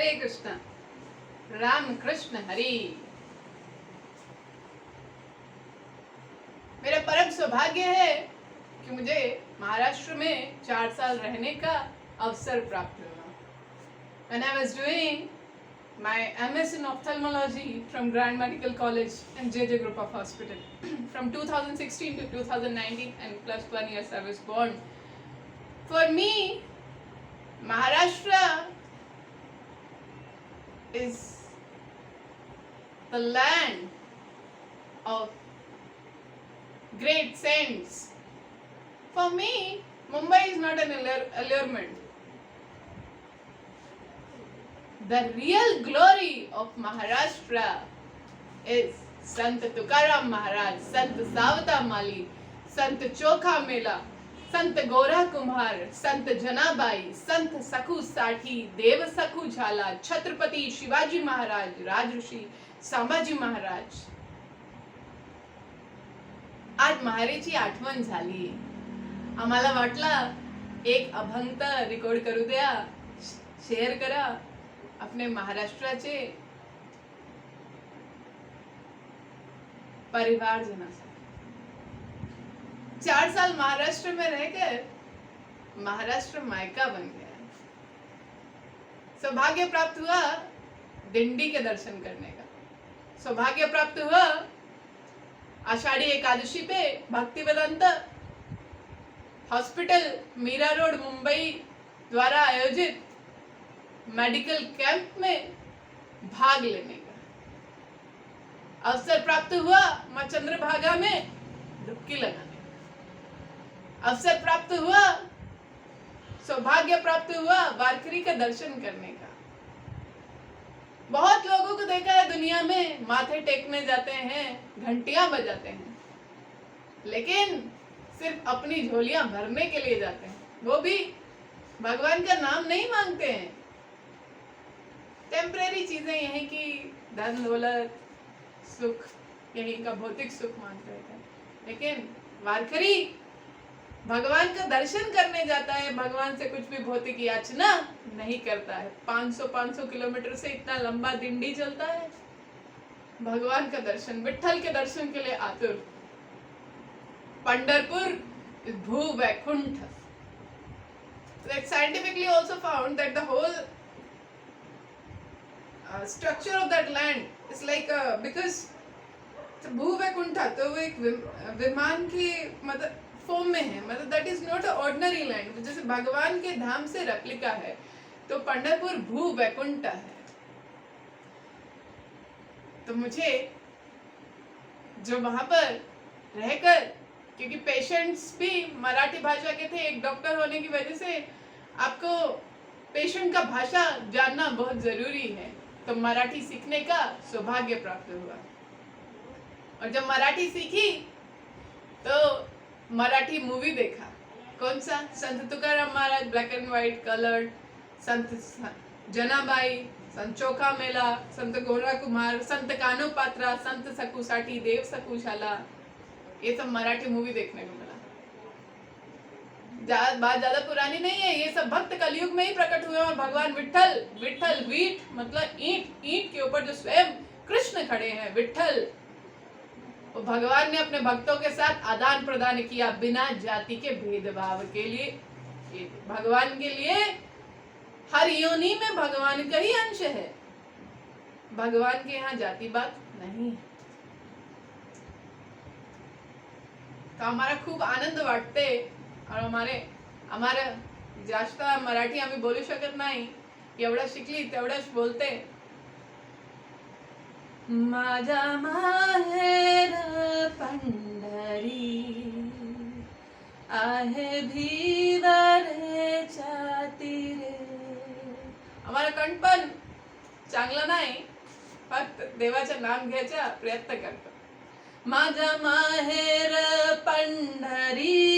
हरे कृष्णा, राम कृष्ण हरि। मेरा परम सौभाग्य है कि मुझे महाराष्ट्र में 4 साल रहने का अवसर प्राप्त हुआ। When I was doing my MS in ophthalmology from Grand Medical College and JJ Group of Hospital from 2016 to 2019 and plus 1 years I was born. For me, Maharashtra is the land of great saints. For me, Mumbai is not an allurement. The real glory of Maharashtra is Sant Tukaram Maharaj, Sant Savata Mali, Sant Chokha Mela, Sant Gora Kumhar, Sant Janabai, Sant Sakhu Sathi, Dev Sakhu Jhala, Chhatrapati Shivaji Maharaj, Rajrishi Sambhaji Maharaj. आज महारेची आठवण झाली. आम्हाला वाटला एक अभंग record करू द्या, share करा अपने महाराष्ट्राचे परिवार जना से. 4 साल महाराष्ट्र में रहकर महाराष्ट्र मायका बन गया. सौभाग्य प्राप्त हुआ दिंडी के दर्शन करने का. सौभाग्य प्राप्त हुआ आषाढ़ी एकादशी पे भक्ति वेदांत हॉस्पिटल मीरा रोड मुंबई द्वारा आयोजित मेडिकल कैंप में भाग लेने का अवसर प्राप्त हुआ. मां चंद्रभागा में डुबकी लगाने का अवसर प्राप्त हुआ. सौभाग्य प्राप्त हुआ वारकरी का दर्शन करने का. बहुत लोगों को देखा है दुनिया में माथे टेकने जाते हैं, घंटियां बजाते हैं, लेकिन सिर्फ अपनी झोलियां भरने के लिए जाते हैं. वो भी भगवान का नाम नहीं मांगते हैं. टेम्परेरी चीजें यहीं की धन दौलत सुख, यहीं का भौतिक सुख मांगते हैं. लेकिन वारकरी भगवान का दर्शन करने जाता है, भगवान से कुछ भी भौतिक याचना नहीं करता है. 500 किलोमीटर से इतना लंबा दिंडी चलता है भगवान का दर्शन, विठल के दर्शन के लिए आतुर. पंढरपुर is भू Vaikunth. Like scientifically also found that the whole structure of that land is like because भू वैकुंठ तो वो एक विमान की मतलब फॉर्म में है, मतलब that is not a ordinary land. जैसे भगवान के धाम से रेप्लिका है, तो पंढरपुर भू वैकुंठ है. तो मुझे जो वहां पर रहकर, क्योंकि पेशेंट्स भी मराठी भाषा के थे, एक डॉक्टर होने की वजह से आपको पेशेंट का भाषा जानना बहुत जरूरी है, तो मराठी सीखने का सौभाग्य प्राप्त हुआ. और जब मराठी सीखी तो मराठी मूवी देखा. कौन सा? संत Tukaram Maharaj, black end white coloured, Sant Janabai, संत चोखा मेला, संत गोरा कुमार, संत कान्हो पात्रा, संत सकू साठी, देव सकू शाला, ये सब मराठी मूवी देखने को मिला. बात ज्यादा पुरानी नहीं है, ये सब भक्त कलयुग में ही प्रकट हुए. और भगवान विठल, विठल वीट मतलब ईंट, ईंट के ऊपर जो स्वयं कृष्ण खड़े हैं, विठल, तो भगवान ने अपने भक्तों के साथ आदान प्रदान किया बिना जाति के भेदभाव के लिए. भगवान के लिए हर योनि में भगवान का ही अंश है. भगवान के यहाँ जाति बात नहीं है. तो हमारा खूप आनंद वाटते. और हमारे जास्त मराठी आम्ही बोलू शकत नाही, एवढं शिकली तेवढंच बोलते. माझा माहेर पंढरी आहे भीवरेच्या तीरे. हमारा कंठपण चांगला नाही, फक्त देवाचं नाम घ्यायचा प्रयत्न करतो. माझा माहेर पंढरी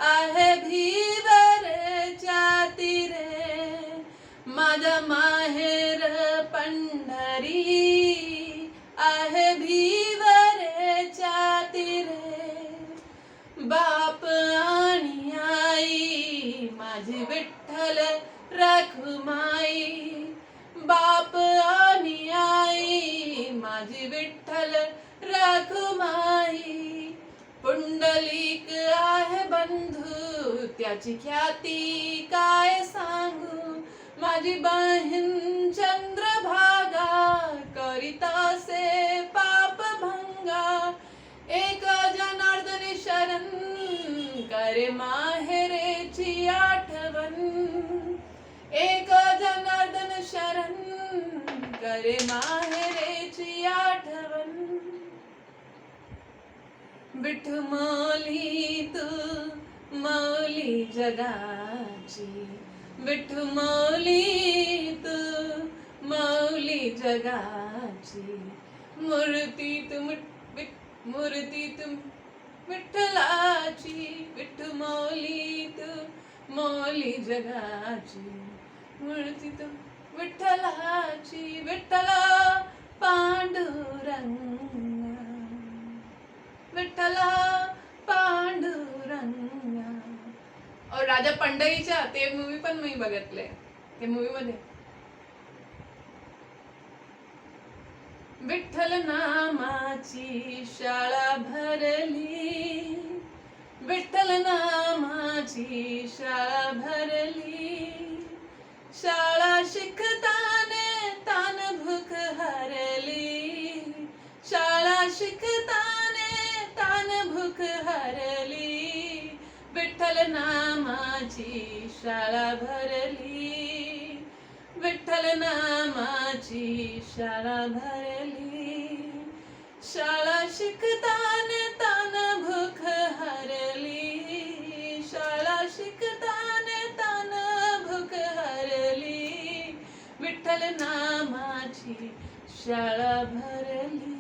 आहे भीवरेच्या तीरे. माझा माहेर पंढरी आहे भीवरेच्या तीरे. बाप आणि आई माझी विठ्ठल रखुमाई. त्याची ख्याती काय सांगू, माझी बहीण चंद्रभागा करितासे पाप भंगा, एक जनार्दन शरण करे माहेरेची आठवण, एक जनार्दन शरण करे माहेरेची आठवण. विठू मौली तू मौली जगाची, विठू मौली तू मौली जगाची, मूर्ती तुम मूर्ती तुम विठ्ठलाची, विठू मौली तू मौली जगाची, मूर्ती तू विठ्ठलाची, विठ्ठला पांडुरंगा, विठ्ठला पांडुरंगा. और राजा पंढरीच्या ते मूवी पण मी बघितले. ते मूवी मध्ये विठ्ठल नामाची शाळा भरली, विठ्ठल नामाची शाळा भरली, शाळा शिकताने तान भूक हरली, शाळा शिकताने तान भूक हरली, विठ्ठल नामाची शाळा भरली, विठ्ठल नामाची शाळा भरली, शाळा शिकताने तान भूक हरली, शाळा शिकताने तान भूक हरली, विठ्ठल नामाची शाळा भरली.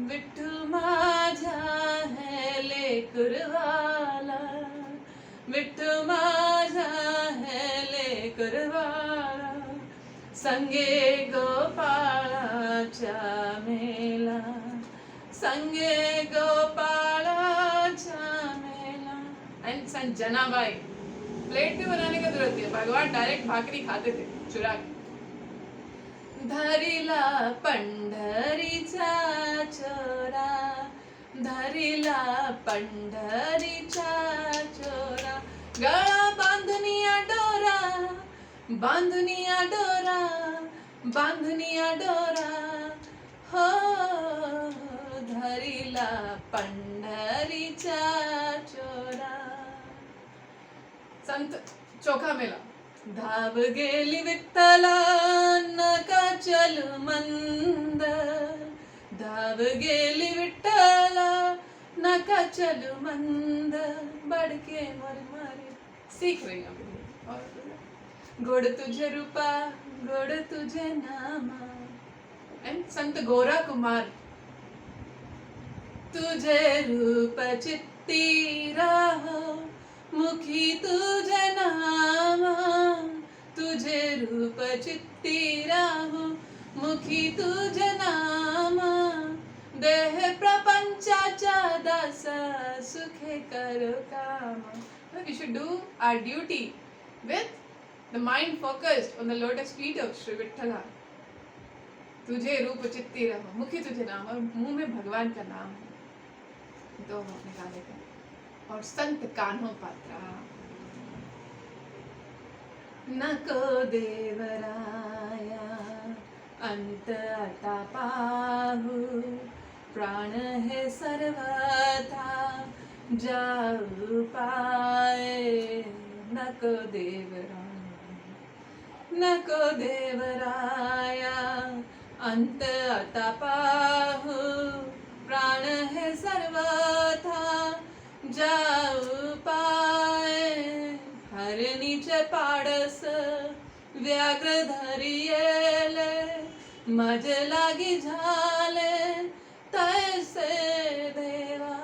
विठू माझा है लेकरवाला, विठू माझा है लेकरवाला, संगे गोपाळाच्या मेला, संगे गोपाळाच्या मेला. एंड संत जनाबाई प्लेट भी बनाने का जरूरत है, भगवान डायरेक्ट भाकरी खाते थे चुरा के. धरिला पंढरीचा चोरा, धरिला पंढरीचा चोरा, गळा बांधुनिया डोरा, बांधुनिया डोरा, बांधुनिया डोरा, हो धरिला पंढरीचा चोरा. संत चोखा मेला. धाव गेली विठ्ठला नका चलू मंद, धाव गेली विठ्ठला नका चलू मंद, बडके मर मारे सीख रही हूँ. गोड तुझे रूपा गोड तुझे नामा. एंड संत गोरा कुमार. तुझे रूप चित्ती राहो, मुखी तुझे नामा, तुझे रूप चित्ती राहो, मुखी तुझे नामा, देह प्रपंचाचा दासा सुखे करो कामा. We should do our duty with the mind focused on the lotus feet of Shri Vitthala. तुझे रूप चित्ती रहो, मुखी तुझे नाम, और मुंह में भगवान का नाम है. दो निकाले थे. और संत कान्हो पात्रा. नको देवराया अंत आता पाहू, प्राण है सर्वथा जाऊ पाए. नको देवराया, नको देवराया अंत आता पाहू, प्राण है सर्वथा जाऊ पाए. हरणीचे पाडस व्याघ्र धरियेले, मज लागी झाले तैसे देवा.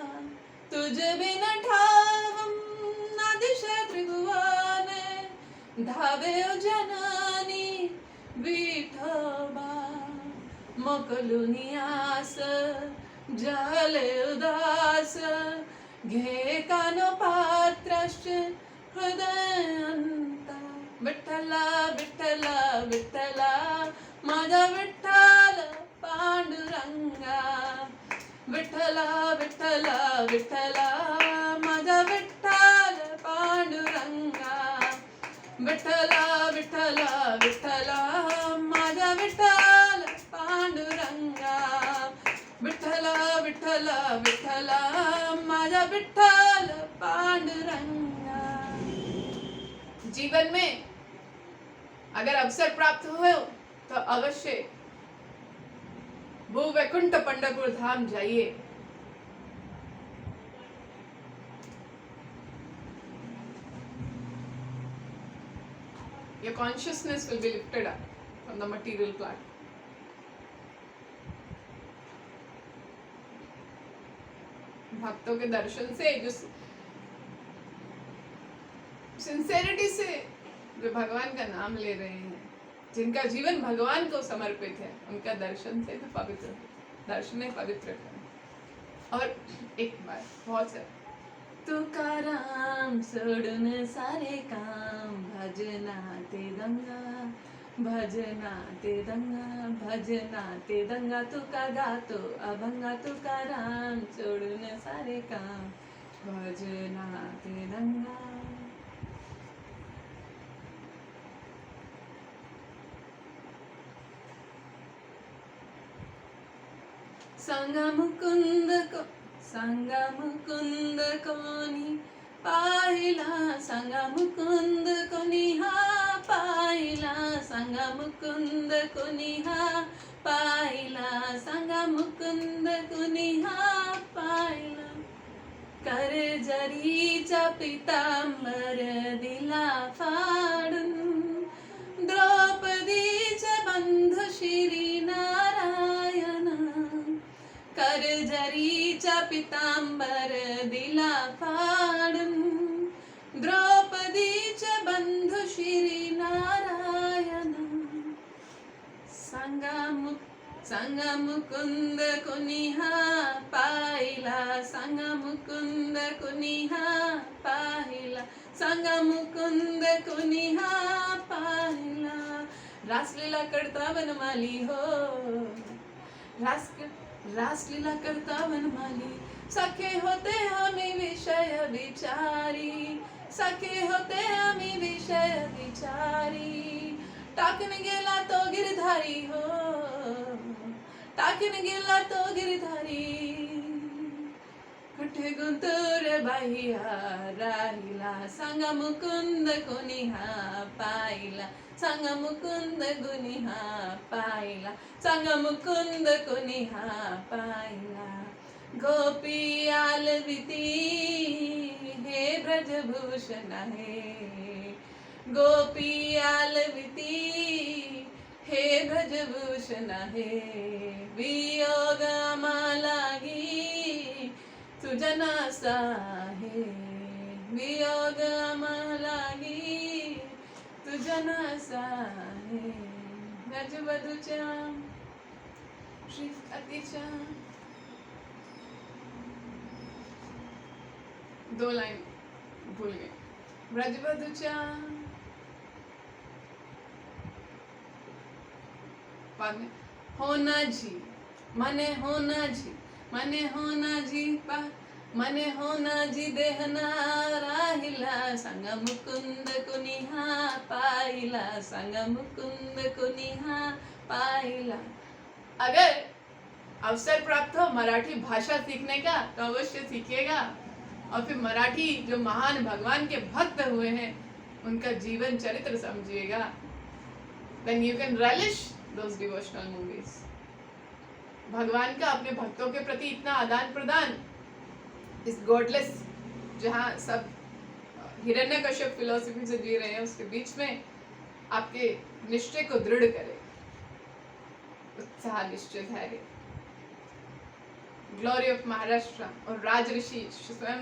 तुझ बिन ठावम न दिशे त्रिभुवने, धावे जननी विठोबा. मोकलुनी आस झाले उदास, घे कानो पात्रश्च हृदयंता. विठ्ठला विठ्ठला विठ्ठला माझा विठ्ठल पांडुरंगा. विठ्ठला विठ्ठला विठ्ठला माझा विठ्ठल विठ्ठला विठ्ठला विठ्ठला माझा विठ्ठल पांडुरंगा, विठ्ठला विठ्ठला विठ्ठला माझा विठ्ठल पांडुरंगा। जीवन में अगर अवसर प्राप्त हो तो अवश्य वो वैकुंठ पंढरपुर धाम जाइए। Your consciousness will be lifted up from the material plane. भक्तों के दर्शन से, जो सिंसेरिटी से जो भगवान का नाम ले रहे हैं, जिनका जीवन भगवान को समर्पित है, उनका दर्शन से तो पवित्र, दर्शन है पवित्र। और एक बार बहुत सारे तुकाराम सोडून सारे काम, भजना ते दंगा, भजना ते दंगा, भजना ते दंगा, तुका गातो अभंगा, तुकाराम सोडून सारे काम, भजना ते दंगा। सांगा मुकुंद को, सांगा मुकुंद कोणी पाहिला, सांगा मुकुंद कोणी हा पाहिला, सांगा मुकुंद कोणी हा पाहिला, सांगा मुकुंद कोणी हा पाहिला। कर जरीचा पितांबर दिला फाडून, द्रौपदीचे बंधू श्री नारायण, कर जरीचा पितांबर दिला फाडून, द्रौपदीचे बंधू श्री नारायण। सांगा मुकुंद कोणी हा पाहिला, सांगा मुकुंद कोणी हा पाहिला, सांगा मुकुंद कोणी हा पाहिला। रासलीला करता वनमाली हो, रासलीला करता वनमाली, सखे होते आम्ही विषय विचारी, सखे होते आम्ही विषय विचारी। टाकून गेला तो गिरधारी हो, टाकून गेला तो गिरधारी, कुठे गुंतूर बाह्या राहिला, सांगा मुकुंद कोणी हा पाहिला, सांगा मुकुंद कोणी हा पाहिला, सांगा मुकुंद कोणी हा पाहिला। गोपी आलविती हे ब्रजभूषण आहे, गोपी आलविती हे ब्रजभूषण आहे। वियोग आम्हालागी तुझ्या नासा आहे, वियोग आम्हालागी तुझ्या नासा आहे। ब्रजवधूच्या श्रीफतीच्या, दो लाइन भूल गए। ब्रजवधूच्या बाद में होना जी, मने होना जी, मने होना जी पा, मने होना जी देहना राहिला, सांगा मुकुंद कोणी हा पाहिला, सांगा मुकुंद कोणी हा पाहिला। अगर अवसर प्राप्त हो मराठी भाषा सीखने का तो अवश्य सीखिएगा, और फिर मराठी जो महान भगवान के भक्त हुए हैं उनका जीवन चरित्र समझिएगा। Then you can relish those devotional movies. भगवान का अपने भक्तों के प्रति इतना आदान प्रदान, इस गॉडलेस जहाँ सब हिरण्यकश्यप फिलॉसफी से जी रहे हैं उसके बीच में आपके निश्चय को दृढ़ करे, उत्साह निश्चय है। ग्लोरी ऑफ महाराष्ट्र और राजऋषि स्वयं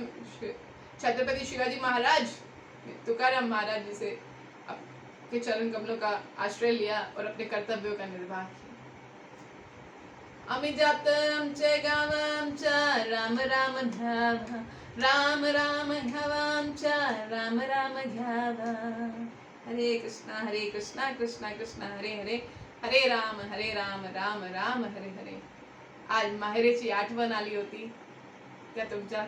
छत्रपति शिवाजी महाराज, तुकाराम महाराज जी से आपके चरण कमलों का आश्रय लिया और अपने कर्तव्यों का निर्वाह किया। आम्ही जात आमचे गाव आमच्या राम राम घ्यावा, राम राम घ्यावा आमच्या राम राम घ्यावा। हरे कृष्णा कृष्णा कृष्णा हरे हरे, हरे राम राम राम हरे हरे। आज माहेरेची आठवण आली होती त्या तुमच्या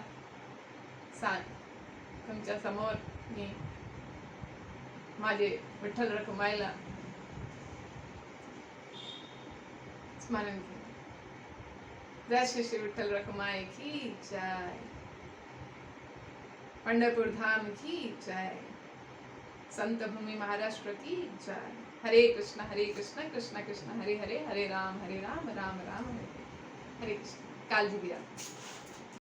समोर मी माझे विठ्ठल रखुमाईला स्मरण केलं. जय श्री श्री विठ्ठल रखुमाई की जय. पंढरपूर धाम की जय. संत भूमि महाराष्ट्र की जय. हरे कृष्ण कृष्ण कृष्ण हरे हरे, हरे राम राम राम हरे हरे. हरे कृष्ण. काळजी घ्या.